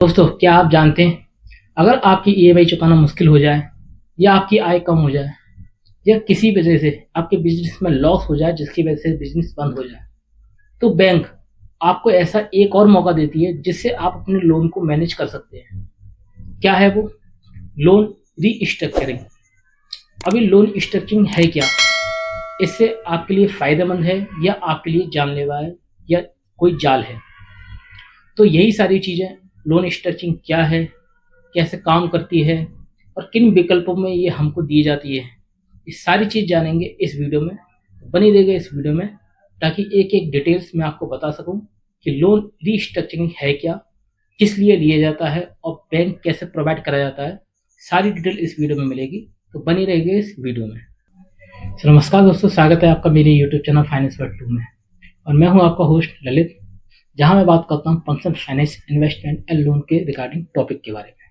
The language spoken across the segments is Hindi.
दोस्तों, क्या आप जानते हैं अगर आपकी ईएमआई चुकाना मुश्किल हो जाए या आपकी आय कम हो जाए या किसी वजह से आपके बिजनेस में लॉस हो जाए जिसकी वजह से बिजनेस बंद हो जाए, तो बैंक आपको ऐसा एक और मौका देती है जिससे आप अपने लोन को मैनेज कर सकते हैं। क्या है वो? Loan restructuring. अभी लोन स्ट्रक्चरिंग है क्या? इससे आपके लिए फायदेमंद है या आपके लिए जानलेवा है या कोई जाल है? तो यही सारी चीज़ें, लोन स्ट्रक्चरिंग क्या है, कैसे काम करती है और किन विकल्पों में ये हमको दी जाती है, ये सारी चीज़ जानेंगे इस वीडियो में। बनी रहेगा इस वीडियो में ताकि एक एक डिटेल्स मैं आपको बता सकूं कि लोन रीस्ट्रक्चरिंग है क्या, किस लिए लिया जाता है और बैंक कैसे प्रोवाइड करा जाता है। सारी डिटेल इस वीडियो में मिलेगी, तो बनी रहेगी इस वीडियो में। तो नमस्कार दोस्तों, स्वागत है आपका मेरे यूट्यूब चैनल फाइनेंस वर्ल्ड 2 में। और मैं हूं आपका होस्ट ललित, जहां मैं बात करता हूं personal finance, investment and loan के रिगार्डिंग टॉपिक के बारे में।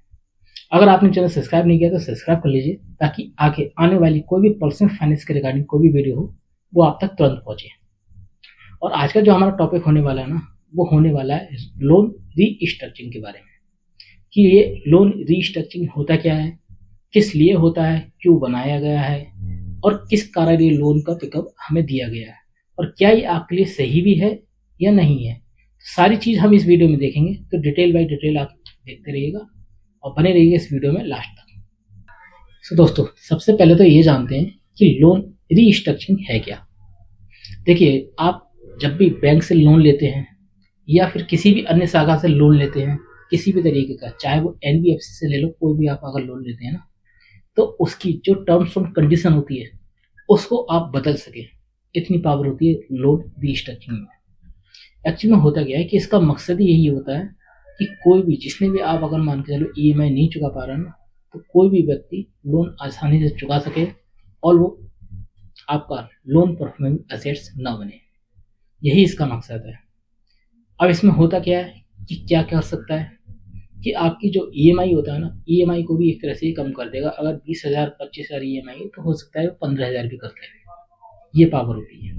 अगर आपने चैनल सब्सक्राइब नहीं किया तो सब्सक्राइब कर लीजिए ताकि आगे आने वाली कोई भी पर्सनल फाइनेंस के रिगार्डिंग कोई भी वीडियो हो वो आप तक तुरंत पहुंचे। और आज का जो हमारा टॉपिक होने वाला है ना, वो होने वाला है लोन रीस्ट्रक्चरिंग के बारे में कि ये लोन रीस्ट्रक्चरिंग होता क्या है, किस लिए होता है, क्यों बनाया गया है और किस कारण ये लोन का पिकअप हमें दिया गया है और क्या ये आपके लिए सही भी है या नहीं है। सारी चीज़ हम इस वीडियो में देखेंगे, तो डिटेल बाय डिटेल आप देखते रहिएगा और बने रहिए इस वीडियो में लास्ट तक। तो दोस्तों, सबसे पहले तो ये जानते हैं कि लोन रीस्ट्रक्चरिंग है क्या। देखिए, आप जब भी बैंक से लोन लेते हैं या फिर किसी भी अन्य शाखा से लोन लेते हैं, किसी भी तरीके का, चाहे वो एनबीएफसी से ले लो, कोई भी आप अगर लोन लेते हैं ना, तो उसकी जो टर्म्स एंड कंडीशन होती है उसको आप बदल सके, इतनी पावर होती है लोन रीस्ट्रक्चरिंग में। एक्चुअली में होता क्या है कि इसका मकसद ही यही होता है कि कोई भी, जिसने भी, आप अगर मान के चलो ईएमआई नहीं चुका पा रहा ना, तो कोई भी व्यक्ति लोन आसानी से चुका सके और वो आपका लोन परफॉर्मिंग एसेट्स ना बने। यही इसका मकसद है। अब इसमें होता क्या है कि क्या कर सकता है कि आपकी जो ईएमआई होता है ना, ईएमआई को भी एक तरह से ही कम कर देगा। अगर 20,000 25,000 ईएमआई है तो हो सकता है वो 15,000 भी कर दे। ये पावर होती है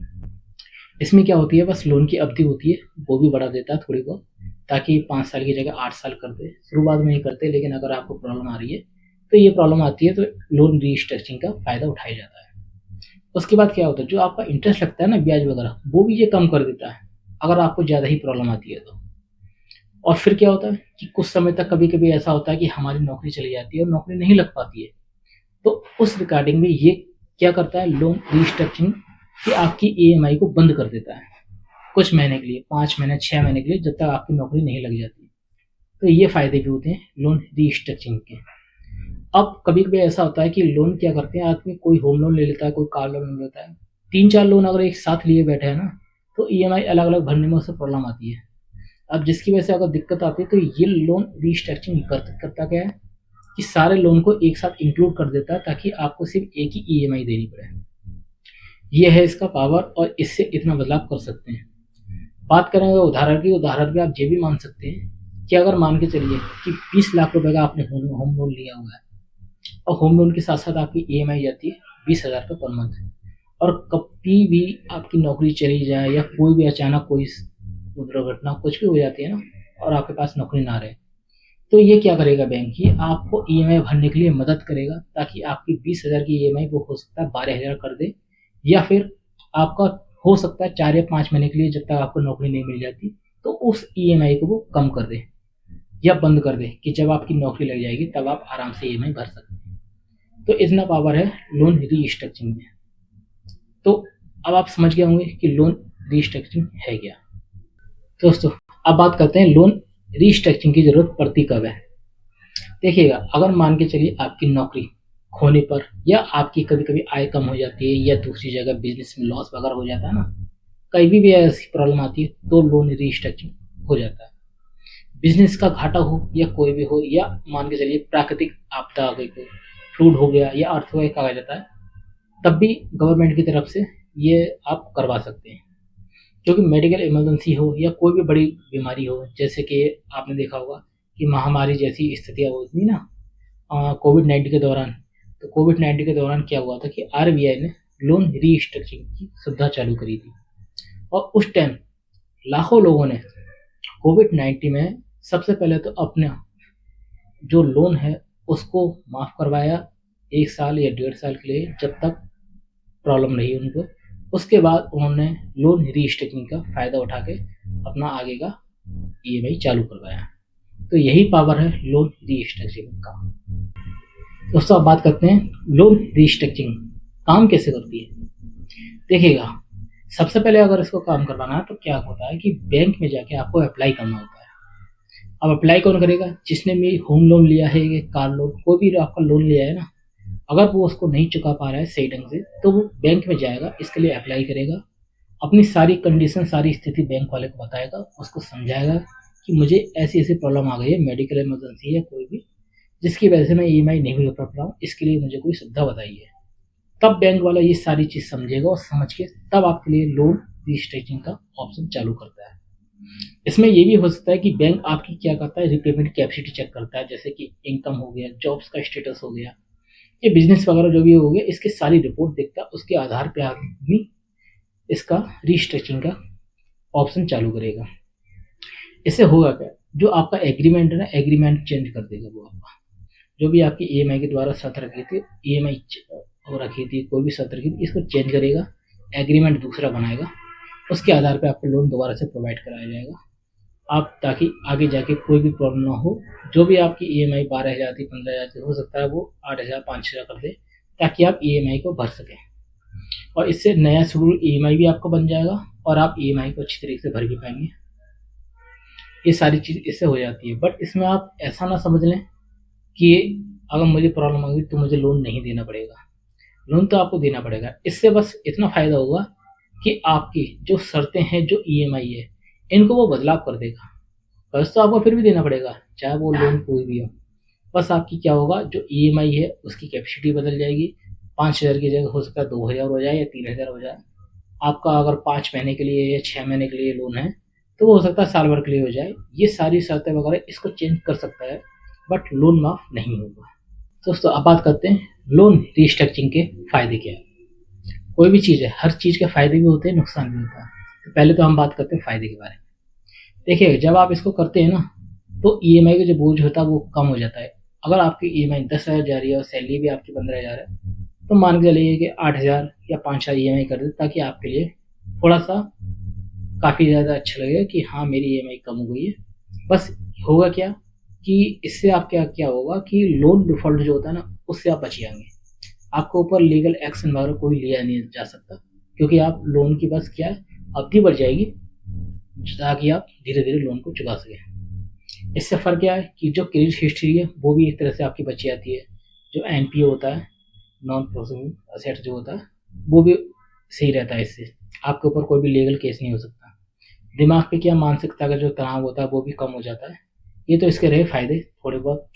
इसमें। क्या होती है, बस लोन की अवधि होती है वो भी बढ़ा देता है थोड़ी बहुत, ताकि 5 साल की जगह 8 साल कर दे। शुरुआत में ही करते, लेकिन अगर आपको प्रॉब्लम आ रही है तो ये प्रॉब्लम आती है, तो लोन रीस्ट्रक्चरिंग का फायदा उठाया जाता है। उसके बाद क्या होता है, जो आपका इंटरेस्ट लगता है ना, ब्याज वगैरह, वो भी ये कम कर देता है अगर आपको ज़्यादा ही प्रॉब्लम आती है तो। और फिर क्या होता है कि कुछ समय तक कभी कभी ऐसा होता है कि हमारी नौकरी चली जाती है और नौकरी नहीं लग पाती है, तो उस रिगार्डिंग में ये क्या करता है, लोन रीस्ट्रक्चरिंग, कि आपकी ईएमआई को बंद कर देता है कुछ महीने के लिए, 5 महीने 6 महीने के लिए, जब तक आपकी नौकरी नहीं लग जाती। तो ये फायदे भी होते हैं लोन रीस्ट्रक्चरिंग के। अब कभी कभी ऐसा होता है कि लोन क्या करते हैं आदमी, कोई होम लोन ले लेता है, कोई कार लोन ले लेता है, 3 4 लोन अगर एक साथ लिए बैठे हैं ना, तो ईएमआई अलग अलग भरने में उससे प्रॉब्लम आती है। अब जिसकी वजह से अगर दिक्कत आती है, तो ये लोन रीस्ट्रक्चरिंग करता क्या है कि सारे लोन को एक साथ इंक्लूड कर देता है ताकि आपको सिर्फ एक ही ईएमआई देनी पड़े। ये है इसका पावर, और इससे इतना बदलाव कर सकते हैं। बात करेंगे उदाहरण की, उदाहरण में आप ये भी मान सकते हैं कि अगर मान के चलिए कि 20 लाख रुपए का आपने होम लोन लिया हुआ है और होम लोन के साथ साथ आपकी ईएमआई जाती है 20,000 का पर मंथ, और कभी भी आपकी नौकरी चली जाए या कोई भी अचानक कोई दुर्घटना कुछ भी हो जाती है ना, और आपके पास नौकरी ना रहे, तो ये क्या करेगा बैंक, ये आपको ईएमआई भरने के लिए मदद करेगा ताकि आपकी 20,000 की ईएमआई वो हो सकता है 12,000 कर दे, या फिर आपका हो सकता है 4 या 5 महीने के लिए, जब तक आपको नौकरी नहीं मिल जाती, तो उस ईएमआई को वो कम कर दे या बंद कर दे कि जब आपकी नौकरी लग जाएगी तब आप आराम से ईएमआई भर सकते हैं। तो इतना पावर है लोन रीस्ट्रक्चरिंग में। तो अब आप समझ गए होंगे कि लोन रीस्ट्रक्चरिंग है क्या। दोस्तों, अब बात करते हैं लोन रीस्ट्रक्चरिंग की जरूरत पड़ती कब है। देखिएगा, अगर मान के चलिए आपकी नौकरी खोने पर, या आपकी कभी कभी आय कम हो जाती है, या दूसरी जगह बिजनेस में लॉस वगैरह हो जाता है ना, कहीं भी ऐसी प्रॉब्लम आती है, तो लोन रीस्ट्रक्चरिंग हो जाता है। बिजनेस का घाटा हो या कोई भी हो, या मान के चलिए प्राकृतिक आपदा आ गई, कोई फ्लूड हो गया या अर्थक्वेक आ जाता है, तब भी गवर्नमेंट की तरफ से ये आप करवा सकते हैं। क्योंकि मेडिकल इमरजेंसी हो या कोई भी बड़ी बीमारी हो, जैसे कि आपने देखा होगा कि महामारी जैसी स्थितियाँ होती ना, कोविड 19 के दौरान। तो कोविड 19 के दौरान क्या हुआ था कि आरबीआई ने लोन रीस्ट्रक्चरिंग की सुविधा चालू करी थी, और उस टाइम लाखों लोगों ने कोविड 19 में सबसे पहले तो अपना जो लोन है उसको माफ़ करवाया 1 साल या 1.5 साल के लिए, जब तक प्रॉब्लम रही उनको। उसके बाद उन्होंने लोन रीस्ट्रक्चरिंग का फ़ायदा उठा के अपना आगे का ईएमआई चालू करवाया। तो यही पावर है लोन रीस्ट्रक्चरिंग का। दोस्तों अब बात करते हैं लोन रीस्ट्रक्चरिंग काम कैसे करती है। देखिएगा, सबसे पहले अगर इसको काम करवाना है तो क्या होता है कि बैंक में जाके आपको अप्लाई करना होता है। अब अप्लाई कौन करेगा? जिसने भी होम लोन लिया है, कार लोन, कोई भी आपका लोन लिया है ना, अगर वो उसको नहीं चुका पा रहा है सही ढंग से, तो वो बैंक में जाएगा, इसके लिए अप्लाई करेगा, अपनी सारी कंडीशन, सारी स्थिति बैंक वाले को बताएगा, उसको समझाएगा कि मुझे ऐसी ऐसी प्रॉब्लम आ गई है, मेडिकल इमरजेंसी है कोई भी, जिसकी वजह से मैं ईएमआई नहीं भर पा रहा हूँ, इसके लिए मुझे कोई सुविधा बताइए। तब बैंक वाला ये सारी चीज़ समझेगा और समझ के तब आपके लिए लोन रीस्ट्रक्चरिंग का ऑप्शन चालू करता है। इसमें ये भी हो सकता है कि बैंक आपकी क्या करता है, रिपेमेंट कैपेसिटी चेक करता है, जैसे कि इनकम हो गया, जॉब्स का स्टेटस हो गया, ये बिजनेस वगैरह जो भी हो गया, इसकी सारी रिपोर्ट देखता है, उसके आधार पे आदमी इसका रीस्ट्रक्चरिंग का ऑप्शन चालू करेगा। इससे होगा क्या, जो आपका एग्रीमेंट है ना, एग्रीमेंट चेंज कर देगा वो आपका, जो भी आपकी ईएमआई के द्वारा शर्त रखी थी, ईएमआई रखी थी, कोई भी शर्त रखी थी, इसको चेंज करेगा, एग्रीमेंट दूसरा बनाएगा, उसके आधार पे आपको लोन दोबारा से प्रोवाइड कराया जाएगा, आप ताकि आगे जाके कोई भी प्रॉब्लम ना हो। जो भी आपकी ईएमआई 12,000 थी, 15,000 थी, हो सकता है वो 8,000 5,000 कर दे, ताकि आप ईएमआई को भर सकें, और इससे नया शेड्यूल ईएमआई भी आपको बन जाएगा और आप ईएमआई को अच्छी तरीके से भर भी पाएंगे। ये सारी चीज़ इससे हो जाती है। बट इसमें आप ऐसा ना समझ लें कि अगर मुझे प्रॉब्लम आ गई तो मुझे लोन नहीं देना पड़ेगा, लोन तो आपको देना पड़ेगा। इससे बस इतना फ़ायदा होगा कि आपकी जो शर्तें हैं, जो ईएमआई है, इनको वो बदलाव कर देगा। कर्ज तो आपको फिर भी देना पड़ेगा, चाहे वो लोन कोई भी हो। बस आपकी क्या होगा, जो ईएमआई है उसकी कैपेसिटी बदल जाएगी, 5,000 की जगह हो सकता है 2,000 हो जाए या 3,000 हो जाए। आपका अगर 5 महीने के लिए या 6 महीने के लिए लोन है, तो वो हो सकता है साल भर के लिए हो जाए। ये सारी शर्तें वगैरह इसको चेंज कर सकता है, बट लोन माफ़ नहीं होगा। दोस्तों अब बात करते हैं लोन रीस्ट्रक्चरिंग के फ़ायदे क्या है। कोई भी चीज़ है, हर चीज़ के फ़ायदे भी होते हैं, नुकसान भी होता है। तो पहले तो हम बात करते हैं फ़ायदे के बारे में। देखिए, जब आप इसको करते हैं ना, तो ईएमआई का जो बोझ होता है वो कम हो जाता है। अगर आपकी ईएमआई 10,000 जा रही है और सैलरी भी आपकी 15,000 है, तो मान के चलिए कि 8,000 या 5,000 ईएमआई कर दें, ताकि आपके लिए थोड़ा सा काफ़ी ज़्यादा अच्छा लगेगा कि हाँ मेरी ईएमआई कम हो गई है। बस होगा क्या कि इससे आप क्या क्या होगा कि लोन डिफ़ॉल्ट जो होता है ना, उससे आप बच जाएंगे। आपके ऊपर लीगल एक्शन वगैरह कोई लिया नहीं जा सकता, क्योंकि आप लोन की बस क्या है, अवधि बढ़ जाएगी, ताकि आप धीरे धीरे लोन को चुका सकें। इससे फ़र्क क्या है कि जो क्रेडिट हिस्ट्री है वो भी एक तरह से आपकी बची जाती है। जो एनपीए होता है, नॉन प्रोसेसिंग असेट जो होता है, वो भी सही रहता है। इससे आपके ऊपर कोई भी लीगल केस नहीं हो सकता। दिमाग पे क्या, मानसिकता का जो तनाव होता है वो भी कम हो जाता है। ये तो इसके रहे फ़ायदे थोड़े बहुत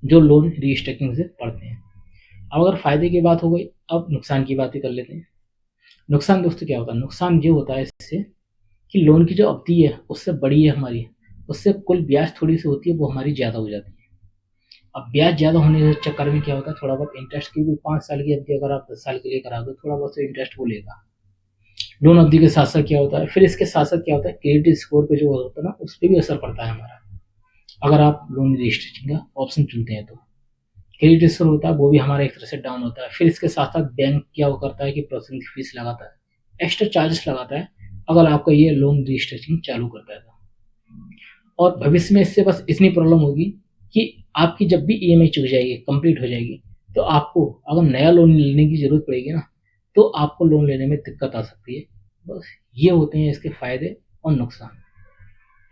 जो लोन रीस्ट्रक्चरिंग से पड़ते हैं। अब अगर फ़ायदे की बात हो गई, अब नुकसान की बात भी कर लेते हैं। नुकसान दोस्तों क्या होता है? नुकसान ये होता है इससे कि लोन की जो अवधि है उससे बड़ी है हमारी, उससे कुल ब्याज थोड़ी सी होती है, वो हमारी ज़्यादा हो जाती है। अब ब्याज ज़्यादा होने के चक्कर में क्या होता है, थोड़ा बहुत इंटरेस्ट की भी 5 साल की अवधि अगर आप 10 साल के लिए करा दो, थोड़ा बहुत इंटरेस्ट वो लेगा लोन अवधि के साथ साथ। क्या होता है फिर इसके साथ साथ क्या होता है, क्रेडिट स्कोर पे जो होता है ना, उस पर भी असर पड़ता है हमारा, अगर आप लोन रजिस्ट्रेशन का ऑप्शन चुनते हैं तो। क्रेडिट स्कोर होता है वो भी हमारा एक तरह से डाउन होता है। फिर इसके साथ साथ बैंक क्या वो करता है कि प्रोसेसिंग फीस लगाता है, एक्स्ट्रा चार्जेस लगाता है, अगर आपका ये लोन रजिस्ट्रेशन चालू करता है तो। और भविष्य में इससे बस इतनी प्रॉब्लम होगी कि आपकी जब भी ईएमआई चुक जाएगी, कंप्लीट हो जाएगी, तो आपको अगर नया लोन लेने की ज़रूरत पड़ेगी ना, तो आपको लोन लेने में दिक्कत आ सकती है। बस ये होते हैं इसके फ़ायदे और नुकसान,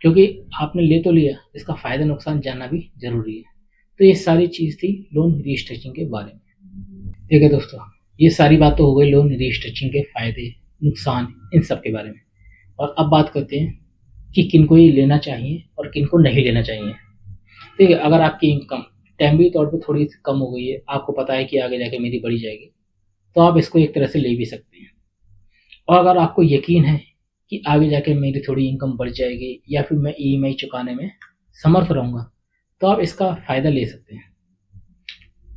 क्योंकि आपने ले तो लिया, इसका फ़ायदा नुकसान जानना भी ज़रूरी है। तो ये सारी चीज़ थी लोन रीस्ट्रक्चरिंग के बारे में। ठीक है दोस्तों, ये सारी बातें हो गई लोन रीस्ट्रक्चरिंग के फ़ायदे नुकसान इन सब के बारे में। और अब बात करते हैं कि किनको ये लेना चाहिए और किनको नहीं लेना चाहिए। ठीक है, अगर आपकी इनकम टेम्परेरी तौर पे थोड़ी सी कम हो गई है, आपको पता है कि आगे जाके मेरी बढ़ी जाएगी, तो आप इसको एक तरह से ले भी सकते हैं। और अगर आपको यकीन है कि आगे जाके मेरी थोड़ी इनकम बढ़ जाएगी या फिर मैं ईएमआई चुकाने में समर्थ रहूँगा, तो आप इसका फ़ायदा ले सकते हैं।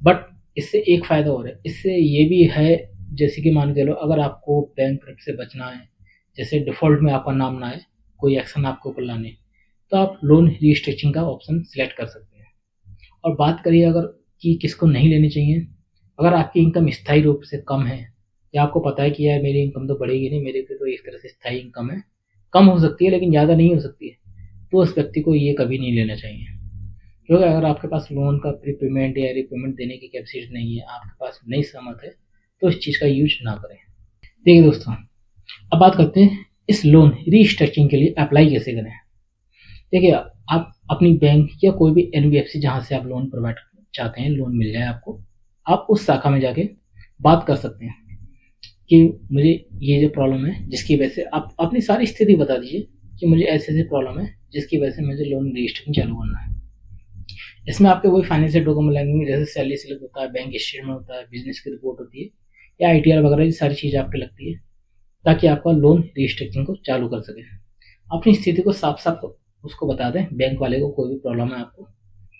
बट इससे एक फ़ायदा और है, इससे ये भी है, जैसे कि मान के चलो अगर आपको बैंक से बचना है, जैसे डिफ़ॉल्ट में आपका नाम ना आए, कोई एक्शन आपके ऊपर लाने, तो आप लोन रीस्ट्रक्चरिंग का ऑप्शन सिलेक्ट कर सकते हैं। और बात करिए अगर कि किसको नहीं लेनी चाहिए, अगर आपकी इनकम स्थायी रूप से कम है या आपको पता है कि यार मेरी इनकम तो बढ़ेगी नहीं, मेरे पे तो एक तरह से स्थायी इनकम है, कम हो सकती है लेकिन ज़्यादा नहीं हो सकती है, तो उस व्यक्ति को ये कभी नहीं लेना चाहिए। क्योंकि अगर आपके पास लोन का प्रीपेमेंट या रिपेमेंट देने की कैपेसिटी नहीं है, आपके पास नहीं सहमत है, तो इस चीज़ का यूज ना करें। देखिए दोस्तों, अब बात करते हैं इस लोन रीस्ट्रक्चरिंग के लिए अप्लाई कैसे करें। देखिए, आप अपनी बैंक या कोई भी एनबीएफसी जहाँ से आप लोन प्रोवाइड चाहते हैं, लोन मिल जाए आपको, आप उस शाखा में जाके बात कर सकते हैं कि मुझे ये जो प्रॉब्लम है, जिसकी वजह से आप अपनी सारी स्थिति बता दीजिए कि मुझे ऐसे ऐसे प्रॉब्लम है जिसकी वजह से मुझे लोन रजिस्ट्रेशन चालू करना है। इसमें आपके वही फाइनेंशियल डॉक्यूमेंट लगेंगे, जैसे सैलरी स्लिप होता है, बैंक स्टेटमेंट होता है, बिजनेस की रिपोर्ट होती है या आईटीआर वगैरह, ये सारी चीज़ें आपकी लगती है ताकि आपका लोन रजिस्ट्रेशन को चालू कर सके। अपनी स्थिति को साफ साफ उसको बता दें बैंक वाले को, कोई भी प्रॉब्लम है आपको,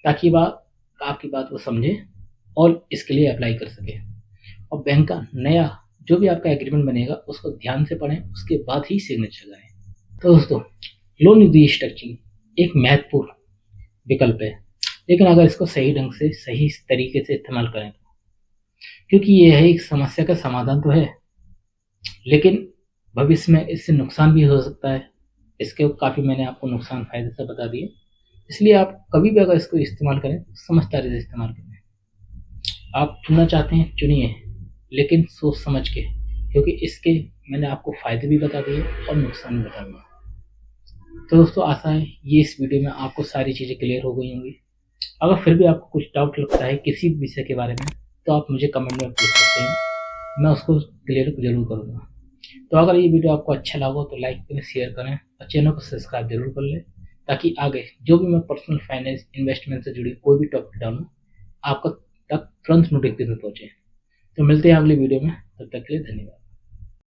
ताकि वह आपकी बात को समझे और इसके लिए अप्लाई कर सके। और बैंक का नया जो भी आपका एग्रीमेंट बनेगा उसको ध्यान से पढ़ें, उसके बाद ही सिग्नेचर करें। तो दोस्तों, लोन रीस्ट्रक्चरिंग एक महत्वपूर्ण विकल्प है, लेकिन अगर इसको सही ढंग से सही तरीके से इस्तेमाल करें तो, क्योंकि ये है एक समस्या का समाधान तो है, लेकिन भविष्य में इससे नुकसान भी हो सकता है। इसके काफ़ी मैंने आपको नुकसान फायदे से बता दिए, इसलिए आप कभी भी अगर इसको इस्तेमाल करें तो समझदारी से इस्तेमाल करें। आप चुनना चाहते हैं चुनिए, लेकिन सोच समझ के, क्योंकि इसके मैंने आपको फ़ायदे भी बता दिए और नुकसान भी बता दिए। तो दोस्तों, आशा है ये इस वीडियो में आपको सारी चीज़ें क्लियर हो गई होंगी। अगर फिर भी आपको कुछ डाउट लगता है किसी भी विषय के बारे में, तो आप मुझे कमेंट में पूछ सकते हैं, मैं उसको क्लियर जरूर करूँगा। तो अगर ये वीडियो आपको अच्छा लगा हो तो लाइक करें, शेयर करें और चैनल को सब्सक्राइब जरूर कर लें, ताकि आगे जो भी मैं पर्सनल फाइनेंस इन्वेस्टमेंट से जुड़ी कोई भी टॉपिक डालूँ आपको तक तुरंत नोटिफिकेशन पहुँचे। तो मिलते हैं अगली वीडियो में, तब तक के लिए धन्यवाद।